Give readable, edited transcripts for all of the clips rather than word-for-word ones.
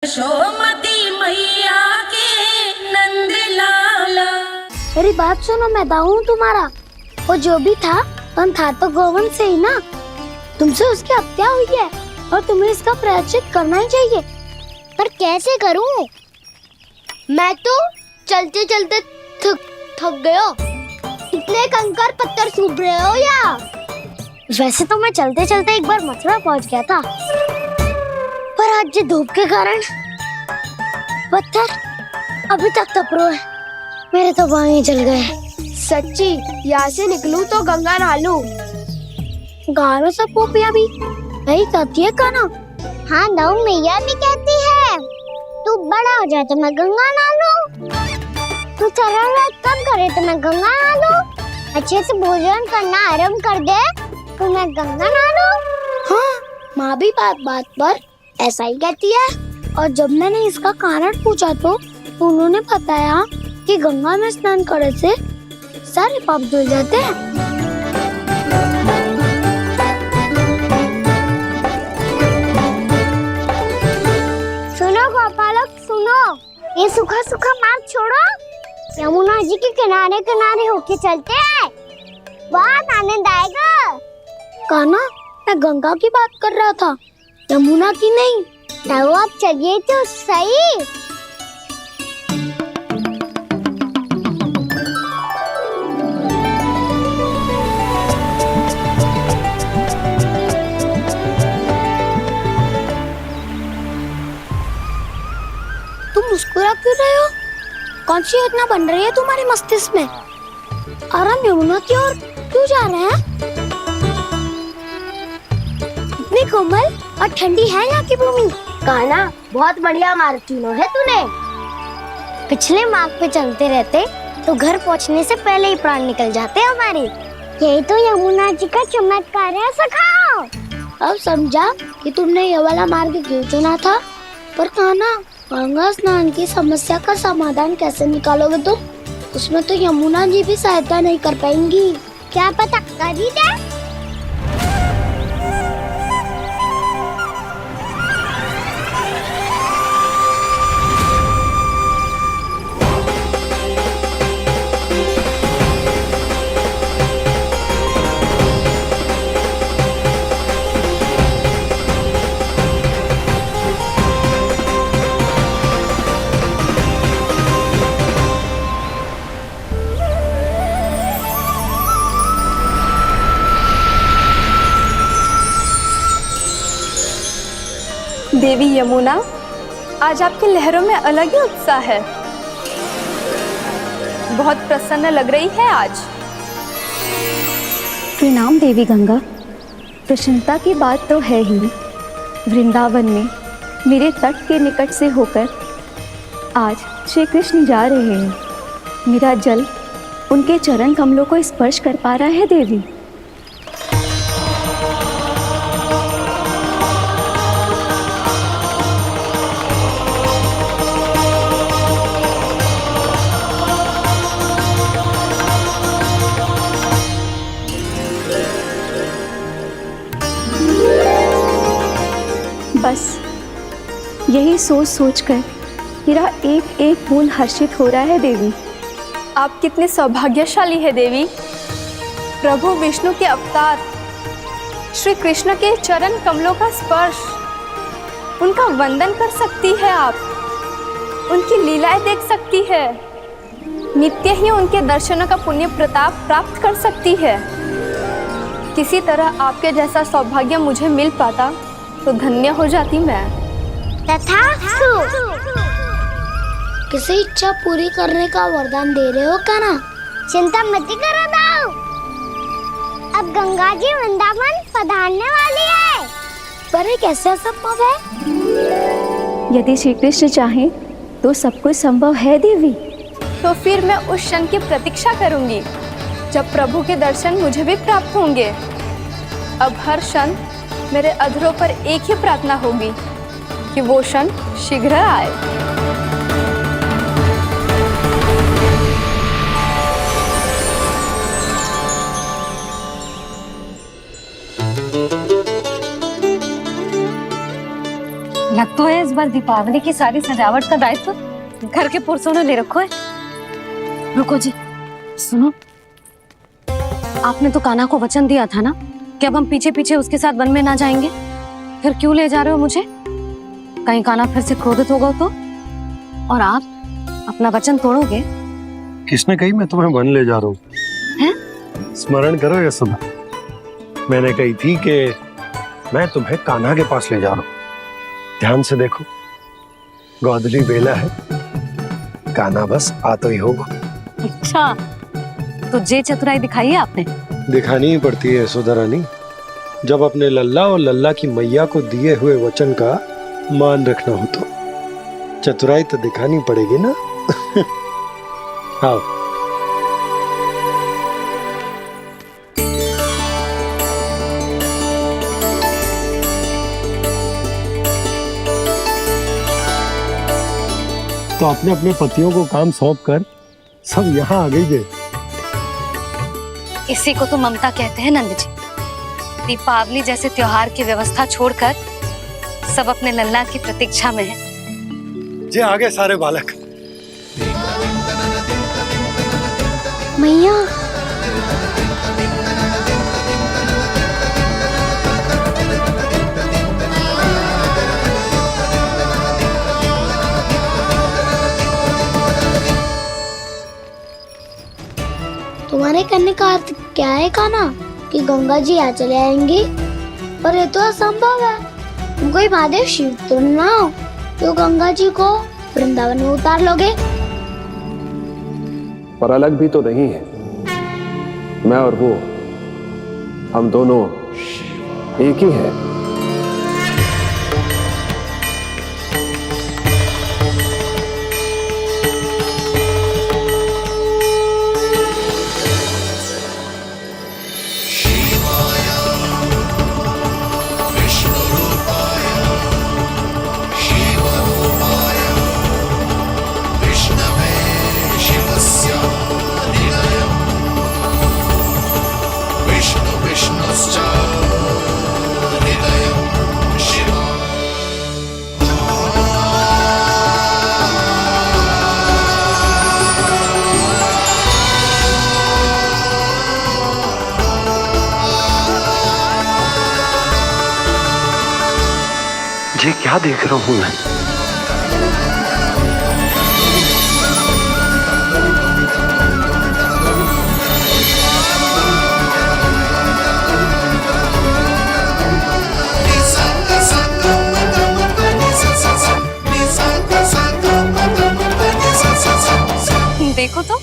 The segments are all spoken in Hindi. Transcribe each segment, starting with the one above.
यशोमती मैया के नंद लाला। मेरी बात सुनो, मैं दाऊ हूँ तुम्हारा। वो जो भी था था तो गोवंश से ही ना। तुमसे उसकी हत्या हुई है और तुम्हें इसका प्रायश्चित करना ही चाहिए। पर कैसे करूँ? मैं तो चलते चलते थक गया। इतने कंकर पत्थर सूख रहे हो या? वैसे तो मैं चलते चलते एक बार मथुरा पहुंच गया था, पर आज ये धूप के कारण पत्थर अभी तक तप रहे हैं। मेरे तो बाएं ही जल गए। सच्ची, यहाँ से निकलूं तो गंगा नहा लूं। गालों से पोपिया भी यही कहती है काना। हाँ, दाऊ मैया भी कहती है तू बड़ा हो जाए तो मैं गंगा नहा लूं, तू शरारत कम करे तो मैं गंगा नहा लूं, अच्छे से भोजन करना आरंभ कर दे तो मैं गंगा नहा लूं। हाँ, माँ भी बात बात पर ऐसा ही कहती है। और जब मैंने इसका कारण पूछा तो उन्होंने बताया कि गंगा में स्नान करने से सारे पाप धुल जाते हैं। सुनो गोपालक, सुनो, ये सूखा सूखा मार्ग छोड़ो, यमुना जी के किनारे किनारे होके चलते हैं, बहुत आनंद आएगा। कान्हा, मैं गंगा की बात कर रहा था, यमुना की नहीं। तो आप चलिए तो सही। तुम मुस्कुरा क्यों रहे हो? कौन सी योजना बन रही है तुम्हारे मस्तिष्क में? और हम यमुना की ओर क्यों जा रहे हैं? इतनी कोमल और ठंडी है यहाँ की भूमि। कान्हा, बहुत बढ़िया मार्ग चुना है तूने। पिछले मार्ग पे चलते रहते तो घर पहुँचने से पहले ही प्राण निकल जाते हमारे। यही तो यमुना जी का चमत्कार है सखा। अब समझा कि तुमने ये वाला मार्ग क्यों चुना था। पर कान्हा, गंगा स्नान की समस्या का समाधान कैसे निकालोगे तुम? उसमें तो यमुना जी भी सहायता नहीं कर पाएंगी। क्या पता कर ही दे। देवी यमुना, आज आपकी लहरों में अलग ही उत्साह है। बहुत प्रसन्न लग रही है आज। प्रणाम देवी गंगा। प्रसन्नता की बात तो है ही। वृंदावन में मेरे तट के निकट से होकर आज श्री कृष्ण जा रहे हैं। मेरा जल उनके चरण कमलों को स्पर्श कर पा रहा है देवी। बस यही सोच सोचकर मेरा एक एक बूंद हर्षित हो रहा है देवी। आप कितने सौभाग्यशाली है देवी। प्रभु विष्णु के अवतार श्री कृष्ण के चरण कमलों का स्पर्श, उनका वंदन कर सकती है आप, उनकी लीलाएं देख सकती है, नित्य ही उनके दर्शनों का पुण्य प्रताप प्राप्त कर सकती है। किसी तरह आपके जैसा सौभाग्य मुझे मिल पाता तो धन्य हो जाती मैं। तथास्तु। किसी इच्छा पूरी करने का वरदान दे रहे हो कान्हा? चिंता मत करो दाऊ, अब गंगा जी वृंदावन पधारने वाली है। पर ये कैसे संभव है? यदि श्री कृष्ण चाहें तो सब कुछ संभव है देवी। तो फिर मैं उस क्षण की प्रतीक्षा करूंगी जब प्रभु के दर्शन मुझे भी प्राप्त होंगे। अब हर क्षण मेरे अधरों पर एक ही प्रार्थना होगी कि वो क्षण शीघ्र आए। लग तो है इस बार दीपावली की सारी सजावट का दायित्व घर के पुरुषों ने ले रखो है। रुको जी, सुनो, आपने तो कान्हा को वचन दिया था ना कि अब हम पीछे पीछे उसके साथ वन में ना जाएंगे, फिर क्यों ले जा रहे हो मुझे? कहीं कान्हा फिर से क्रोधित होगा तो? और आप अपना वचन तोड़ोगे? किसने कही मैं तुम्हें वन ले जा रहा हूँ? स्मरण करो यशोदा, मैंने कही थी कि मैं तुम्हें कान्हा के पास ले जा रहा हूँ। ध्यान से देखो, गोदली बेला है, कान्हा बस आ तो ही होगा। अच्छा, तो जे चतुराई दिखाई है आपने? दिखानी ही पड़ती है यशोदा रानी, जब अपने लल्ला और लल्ला की मैया को दिए हुए वचन का मान रखना हो तो चतुराई तो दिखानी पड़ेगी ना। आओ। तो अपने अपने पतियों को काम सौंप कर सब यहाँ आ गई है। इसी को तो ममता कहते हैं नंद जी। दीपावली जैसे त्योहार की व्यवस्था छोड़कर सब अपने लल्ला की प्रतीक्षा में हैं। जे आगे सारे बालक। मैया, तुम्हारे करने का अर्थ क्या है कान्हा? कि गंगा जी आ चले आएंगे? पर ये तो असंभव है। तुम कोई महादेव शिव तो ना हो तो गंगा जी को वृंदावन में उतार लोगे? पर अलग भी तो नहीं है। मैं और वो, हम दोनों एक ही हैं। ये क्या देख रहा हूँ मैं? देखो तो,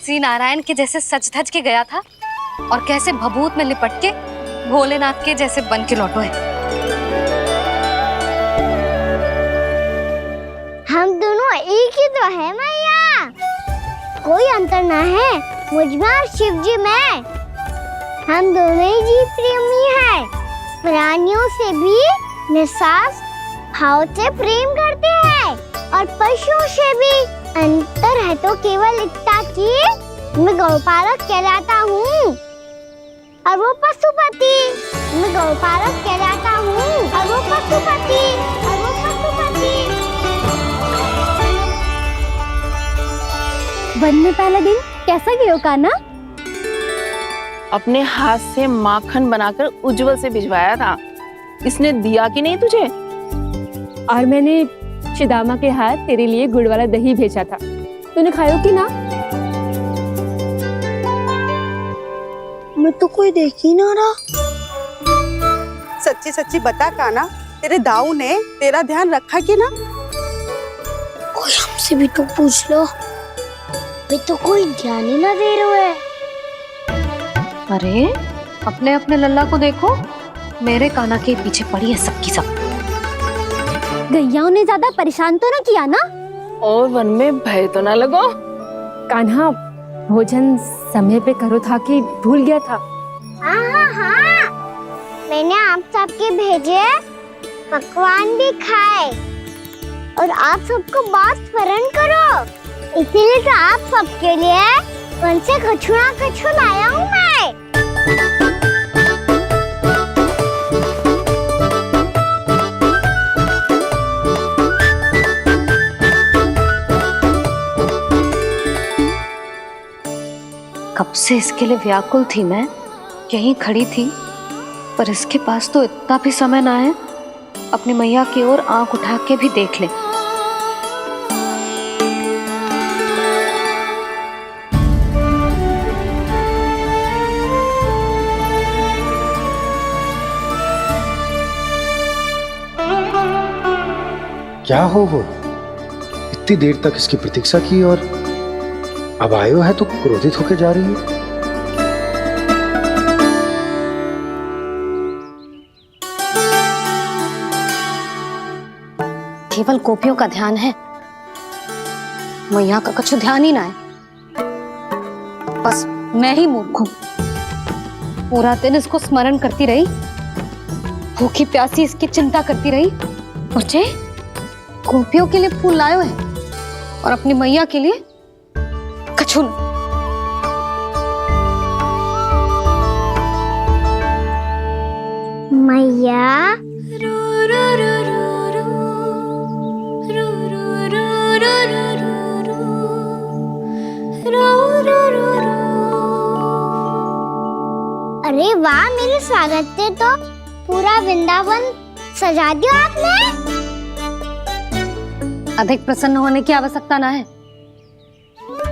श्री नारायण के जैसे सज धज के गया था और कैसे भभूत में लिपट के भोलेनाथ के जैसे बन के लौटो है। हम दोनों एक ही तो है मैया, कोई अंतर ना है मुझ में और शिव जी में। हम दोनों ही जीव प्रेमी हैं, प्राणियों से भी निस्सास भाव से प्रेम करते हैं और पशुओं से भी। अंतर है तो केवल इतना कि मैं गौपालक कहलाता हूँ और वो पशुपति। मैं गौपालक कहलाता हूँ और वो पशुपति। वन में पहला दिन कैसा गया कान्हा? अपने हाथ से माखन बनाकर उज्जवल से भिजवाया था। इसने दिया कि नहीं तुझे? और मैंने शिदामा के हाथ तेरे लिए गुड़ वाला दही भेजा था, तूने खायो कि ना? मैं तो कोई देख ही ना रहा। सच्ची सच्ची बता कान्हा, तेरे दाऊ ने तेरा ध्यान रखा कि ना? कोई हमसे भी तो पूछ लो, वे तो कोई ध्यान ही ना दे रहे हैं। अरे अपने अपने लल्ला को देखो, मेरे कान्हा के पीछे पड़ी है सबकी सब। गैयाओं ने ज्यादा परेशान तो ना किया ना? और वन में भय तो ना लगो? कान्हा भोजन समय पे करो था कि भूल गया था? हाँ, मैंने आप सबके भेजे पकवान भी खाए और आप सबको बात स्मरण करो, इसीलिए तो आप सबके लिए वन से कछु लाया हूँ मैं। कब से इसके लिए व्याकुल थी मैं, यहीं खड़ी थी, पर इसके पास तो इतना भी समय ना है अपनी मैया की ओर आंख उठा के भी देख ले। क्या हो वो? इतनी देर तक इसकी प्रतीक्षा की और अब आयो है तो क्रोधित होकर जा रही है। केवल गोपियों का ध्यान है, मैया का कुछ ध्यान ही ना है। बस मैं ही मूर्ख हूं, पूरा दिन इसको स्मरण करती रही, भूखी प्यासी इसकी चिंता करती रही, और जे गोपियों के लिए फूल लायो है और अपनी मैया के लिए कछु न। मैया अरे वाह, मेरे स्वागत से तो पूरा वृंदावन सजा दिया आपने। अधिक प्रसन्न होने की आवश्यकता ना है।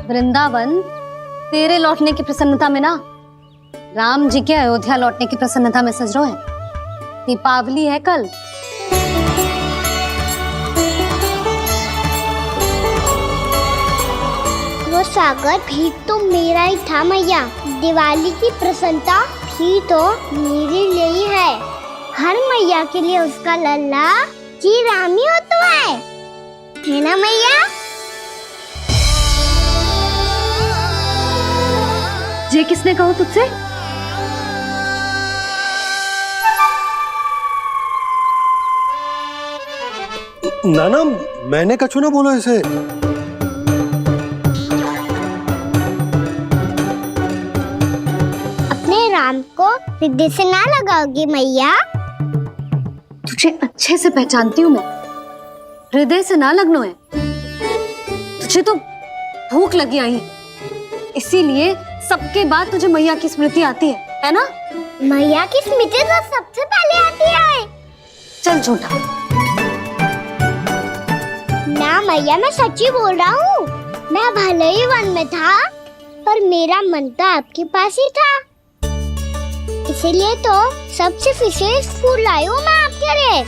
वृंदावन तेरे लौटने की प्रसन्नता में ना, राम जी के अयोध्या लौटने की प्रसन्नता में सज रहे हैं। दीपावली है कल। वो स्वागत भी तो मेरा ही था मैया। दिवाली की प्रसन्नता भी तो मेरे लिए ही है। हर मैया के लिए उसका लल्ला जी राम ही होता है ना मैया? ये किसने कहा तुझसे? नाना, मैंने कछु ना बोला इसे। अपने राम को हृदय से ना लगाओगी मैया? तुझे अच्छे से पहचानती हूँ मैं, हृदय से ना लगनो है। तुझे तो भूख लगी आई, इसीलिए सबके बाद तुझे मैया की स्मृति आती है ना? मैया की स्मृति तो सबसे पहले आती है। चल झूठा। ना मैया, मैं सच्ची बोल रहा हूँ। मैं भले ही वन में था, पर मेरा मन तो आपके पास ही था। इसीलिए तो सबसे विशेष फूल लाई हूँ मैं आपके लिए।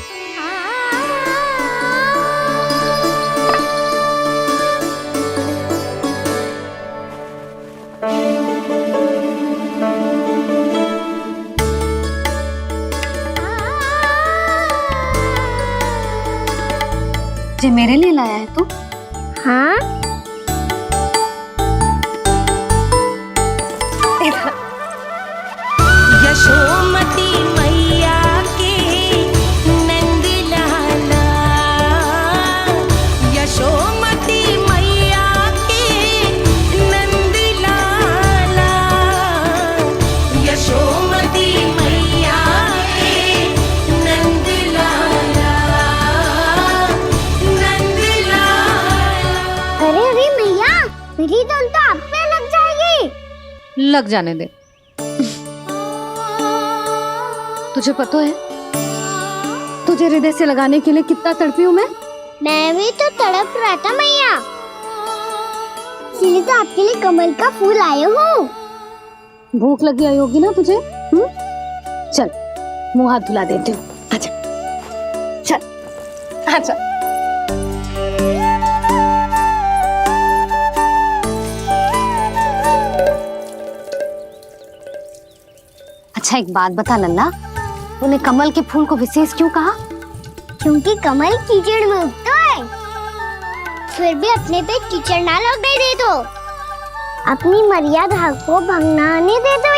ये मेरे लिए लाया है तू? हाँ, यशोमती मैया के नंद लाला, यशोमती मैया के नंद लाला, यशोमती मैया के नंद लाला, नंद लाला। अरे अरे मैया, मेरी धुन तो आप पे लग जाएगी। लग जाने दे। तुझे पता है तुझे हृदय से लगाने के लिए कितना तड़पी हूँ मैं भी तो तड़प रहा था मैया, इसलिए तो आपके लिए कमल का फूल आया हूँ। भूख लगी आई होगी ना तुझे? चल मुंह हाथ धुला देती हूँ। आजा, चल आजा। अच्छा एक बात बता लल्ला, तूने कमल के फूल को विशेष क्यों कहा? क्योंकि कमल कीचड़ में उगता है, फिर भी अपने पे कीचड़ ना लगने दे दो। अपनी मर्यादा को भंग ना आने दे दो।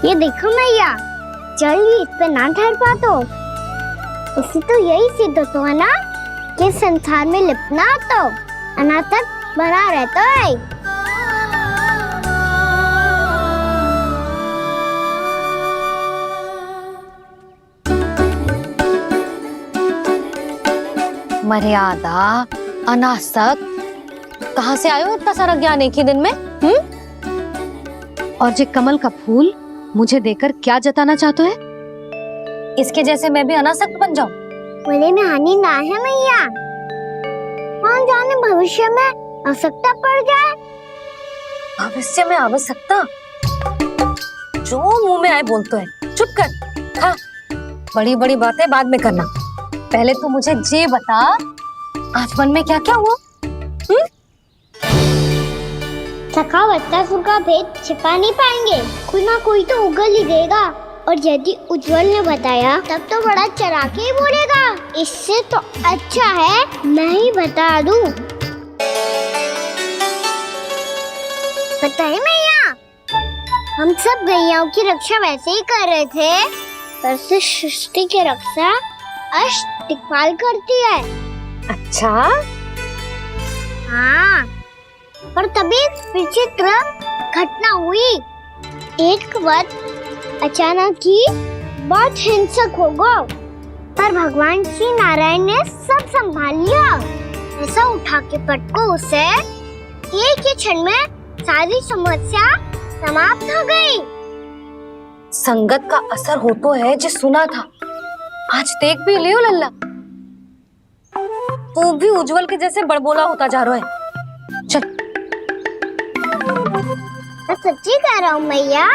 ये देखो मैया, जल भी इस पे ना ठहर पा तो इससे तो यही सिद्ध होता है ना कि संसार में लिपना तो अनाथक बना रहता है। मर्यादा अनासक, कहाँ से आयो इतना सारा ज्ञान एक ही दिन में? और ये कमल का फूल मुझे देकर क्या जताना चाहते है? इसके जैसे मैं भी अनासक्त बन जाऊं? बोले में हानि ना है मैया, कौन जाने भविष्य में आवश्यकता पड़ जाए। भविष्य में आवश्यकता? जो मुंह में आए बोलते हैं, चुप कर। हाँ, बड़ी बड़ी बातें बाद में करना, पहले तू मुझे ये बता आज मन में क्या क्या हुआ? सखा बत्तासुर का भेद छिपा नहीं पाएंगे, कोई ना कोई तो उगल ही देगा। और यदि उज्जवल ने बताया तब तो बड़ा चढ़ा के ही बोलेगा। इससे तो अच्छा है मैं ही बता दूं। पता है मैया, हम सब गैयाओं की रक्षा वैसे ही कर रहे थे, पर से सृष्टि की रक्षा अष्ट दिक्पाल करती है। अच्छा? हाँ, पर तभी विचित्र घटना हुई। एक वक्त अचानक ही बहुत हिंसक हो गया, पर भगवान श्री नारायण ने सब संभाल लिया। ऐसा उठा के पटको उसे, एक ही क्षण में सारी समस्या समाप्त हो गई। संगत का असर हो तो है जो सुना था, आज देख भी लियो लल्ला, तू भी उज्जवल के जैसे बड़बोला होता जा रहा है। चल। मैं सच्ची कह रहा हूँ मैया।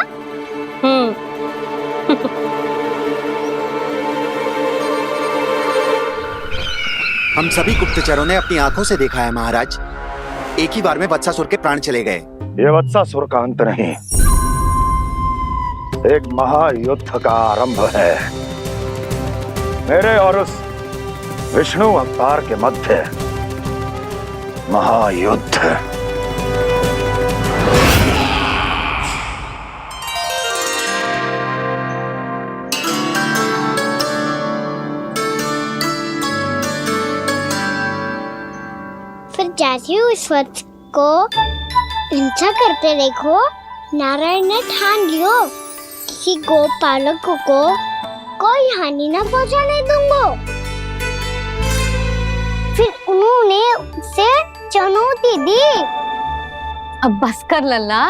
हम सभी गुप्तचरों ने अपनी आंखों से देखा है महाराज, एक ही बार में वत्सासुर के प्राण चले गए। ये वत्सासुर का अंत नहीं, एक महायुद्ध का आरंभ है। मेरे और उस विष्णु अवतार के मध्य महायुद्ध। फिर जैसे ही उस वत्स को हिंसा करते देखो, नारायण ने ठान लियो किसी गोपालक को कोई हानि न पहुंचाने दूंगा। फिर उन्होंने उसे चुनौती दी। अब बस कर लल्ला,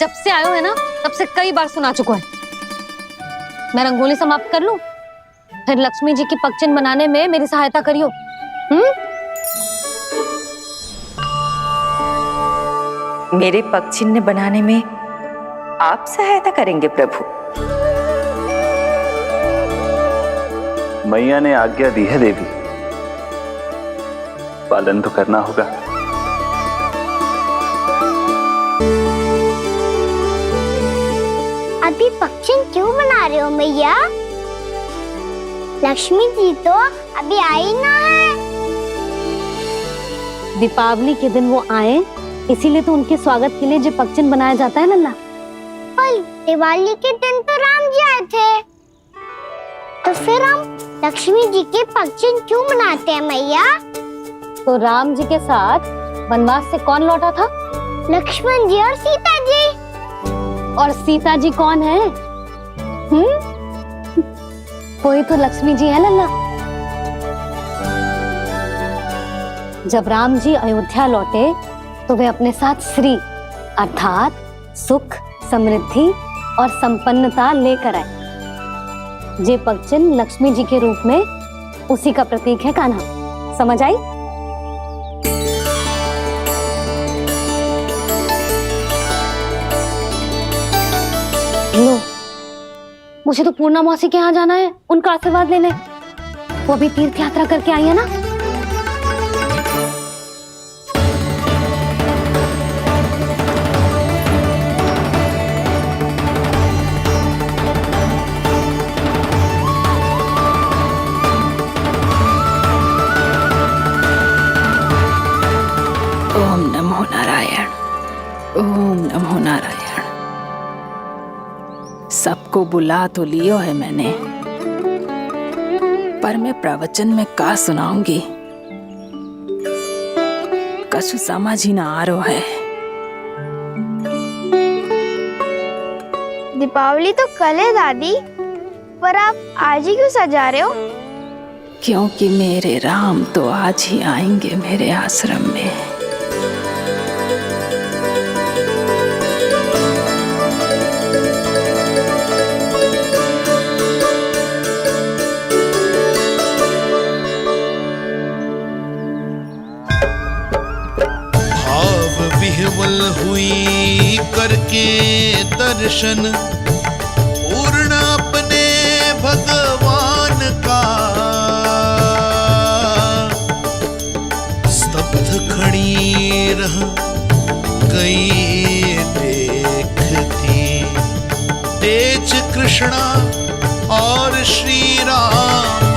जब से आयो है ना तब से कई बार सुना चुका है। मैं रंगोली समाप्त कर लूं, फिर लक्ष्मी जी की पगचिन बनाने में मेरी सहायता करियो। मेरे पगचिन्ह बनाने में आप सहायता करेंगे प्रभु? मैया ने आज्ञा दी है देवी, पालन तो करना होगा। अभी पक्षी क्यों बना रहे हो मैया? लक्ष्मी जी तो अभी आई ना है। दीपावली के दिन वो आए, इसीलिए तो उनके स्वागत के लिए जो पगचिन बनाया जाता है लल्ला। पर दिवाली के दिन तो राम जी आए थे, तो फिर हम लक्ष्मी जी के पगचिन क्यों बनाते हैं मैया? तो राम जी के साथ वनवास से कौन लौटा था? लक्ष्मण जी और सीता जी। और सीता जी कौन है? कोई तो लक्ष्मी जी है लल्ला। जब राम जी अयोध्या लौटे तो वे अपने साथ श्री अर्थात सुख, समृद्धि और संपन्नता लेकर आए। ये पगचिन लक्ष्मी जी के रूप में उसी का प्रतीक है कान्हा। समझ आई? लो, मुझे तो पूर्णा मौसी के यहाँ जाना है उनका आशीर्वाद लेने। वो भी तीर्थ यात्रा करके आई है ना। ओम नमो नारायण, ओम नमो नारायण। सबको बुला तो लियो है मैंने, पर मैं प्रवचन में का सुनाऊंगी, कछु समझ ही ना आ रहा है। दीपावली तो कल है दादी, पर आप आज ही क्यों सजा रहे हो? क्योंकि मेरे राम तो आज ही आएंगे मेरे आश्रम में। भाव विह्वल हुई करके दर्शन, पूर्ण अपने भगवान का, स्तब्ध खड़ी रह गई देखती तेज कृष्णा और श्री राम